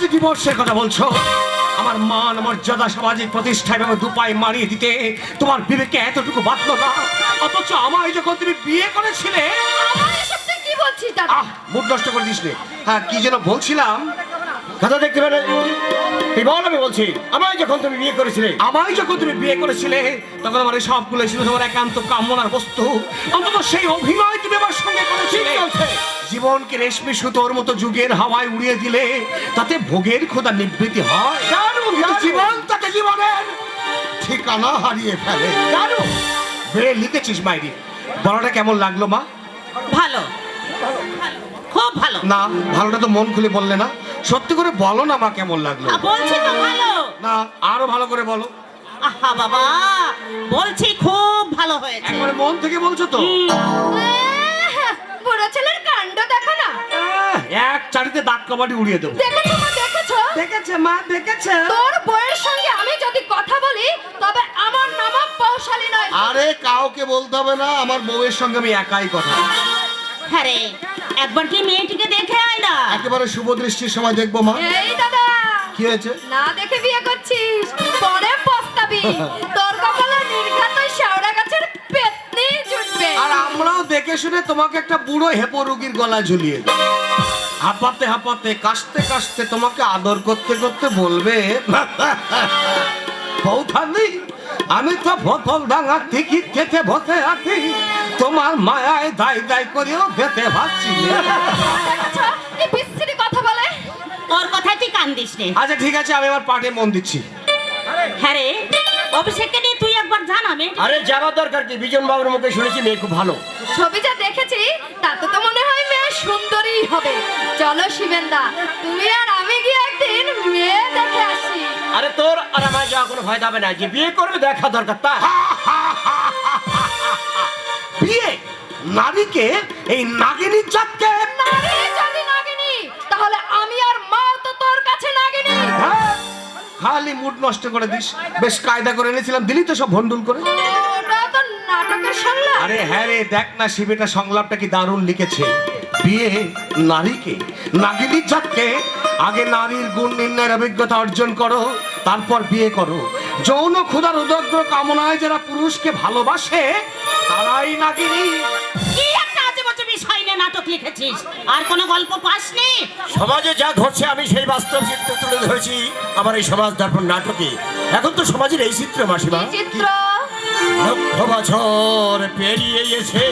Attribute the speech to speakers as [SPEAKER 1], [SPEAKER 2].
[SPEAKER 1] যে ডিভোর্সের কথা বলছো, আমার মান মর্যাদা সামাজিক প্রতিষ্ঠায় এবং দুপায়ে মারিয়ে দিতে তোমার বিবেকে এতটুকু বাঁধলো না, অথচ আমায় যখন তুমি বিয়ে করেছিলে।
[SPEAKER 2] আমার এসব তুই কি বলছিস দাদা?
[SPEAKER 1] মুড নষ্ট করে দিস নে। হ্যাঁ, কি যেন বলছিলাম।
[SPEAKER 3] কথা দেখতে পেলে তুই বল, আমি বলছি আমায় যখন তুমি বিয়ে করেছিলে।
[SPEAKER 1] আমায় যখন তুমি বিয়ে করেছিলে তখন আমার এই সবগুলো ছিল তোমার একান্ত কামনার বস্তু। অন্তত সেই অভিনয় তুমি আমার সঙ্গে করেছিলে। জীবনকে রেশমি সুতোর মতো যুগের হাওয়ায় উড়িয়ে দিলে তাতে ভোগের ক্ষুধা নিবৃত্তি হয়, কিন্তু জীবন তাকে জীবনের ঠিকানা হারিয়ে ফেলে। জানো বেড়ে লিখেছিস মাইরি, বলাটা কেমন লাগলো মা?
[SPEAKER 4] ভালো, খুব ভালো।
[SPEAKER 1] না, ভালোটা তো মন খুলে বললে না। সত্যি করে বলো না মা, কেমন লাগলো?
[SPEAKER 4] বলছি তো ভালো।
[SPEAKER 1] না, আরো ভালো করে বলো।
[SPEAKER 4] আহা বাবা, বলছি খুব ভালো হয়েছে।
[SPEAKER 1] একবারে মন থেকে বলছো তো?
[SPEAKER 2] বুড়ো ছেলের কাণ্ড দেখো না।
[SPEAKER 1] এক চারিতে দাগ কাবাডি উড়িয়ে দেবো।
[SPEAKER 2] দেখেছো মা, দেখেছো?
[SPEAKER 1] দেখেছে মা, দেখেছে।
[SPEAKER 2] তোর বউয়ের সঙ্গে আমি যদি কথা বলি তবে আমার নাম পৌশালী নয়।
[SPEAKER 1] আরে কাউকে বলতে হবে না, আমার বউয়ের সঙ্গে আমি একাই কথা।
[SPEAKER 4] হ্যাঁ রে, একবার কি মেয়েটিকে দেখে আয় না।
[SPEAKER 1] একেবারে শুভ দৃষ্টির সময় দেখবো মা।
[SPEAKER 2] এই দাদা,
[SPEAKER 1] কি হয়েছে?
[SPEAKER 2] না দেখে বিয়ে করছিস, পরে পস্তাবি। তোর কপালে নির্ঘাত শেওড়া গাছের পেতনি জুটবে।
[SPEAKER 1] আর আমরাও দেখে শুনে তোমাকে একটা বুড়ো হেপো রুগীর গলা ঝুলিয়ে দেব। হাঁপাতে হাঁপাতে কাশতে কাশতে তোমাকে আদর করতে করতে বলবে, বৌঠানি আমি তো বোতল ডাঙা টিকিট কেটে বসে আছি, তোমার মায়ায় দায় দায় করেও খেতে পারছি না।
[SPEAKER 2] দেখেছো কি বিশ্রী কথা বলে?
[SPEAKER 4] ওর কথায় তুই কান দিস নে।
[SPEAKER 1] আচ্ছা ঠিক আছে, আমি আমার পাঠে মন দিচ্ছি।
[SPEAKER 4] হ্যাঁ রে, অভিষেককে নিয়ে তুই একবার জানা মেয়ে।
[SPEAKER 3] আরে যাবার দরকার কি, বিজন বাবুর মুখে শুনেছি মেয়ে খুব ভালো।
[SPEAKER 2] ছবি যা দেখেছি তাতে তো মনে হয় মেয়ে সুন্দরী হবে। চলো শিবেন্দা, তুমি আর আমি গিয়ে একদিন মেয়ে দেখে আসি।
[SPEAKER 3] আরে তোর আর আমার যাওয়া কোনো ভয় যাবে না, যে বিয়ে করবে দেখা দরকার তা।
[SPEAKER 1] বিয়ে নারীকে, এই নাগিনীর জাতকে।
[SPEAKER 2] নারী যদি নাগিনী, তাহলে আমি আর মা তো তোর কাছে নাগিনী।
[SPEAKER 1] হ্যাঁ, খালি মুড নষ্ট করে দিস। বেশ কায়দা করে এনেছিলাম, দিলি তো সব ভন্ডুল করে।
[SPEAKER 2] ওটা তো নাটকের সংলাপ।
[SPEAKER 1] আরে হ্যাঁ রে, দেখ না শিবেটা সংলাপটা কি দারুণ লিখেছে। বিয়ে নারীকে, নাগিনীর জাতকে। আগে নারীর গুণ নির্ণয়ের অভিজ্ঞতা অর্জন করো, তারপর বিয়ে করো। যৌন ক্ষুধার উদগ্র কামনায় যারা পুরুষকে ভালোবাসে তারাই নাগিনী।
[SPEAKER 4] কি একটা আজেবাজে বিষয় নিয়ে নাটক লিখেছিস, আর কোনো গল্প পাসনি?
[SPEAKER 3] সমাজে যা ঘটছে আমি সেই বাস্তব চিত্র তুলে ধরেছি আমার এই সমাজ দর্পণ নাটকে। এখন তো সমাজের এই চিত্র মাসিমা।
[SPEAKER 2] কি চিত্র?
[SPEAKER 3] লক্ষ বছর পেরিয়ে এসে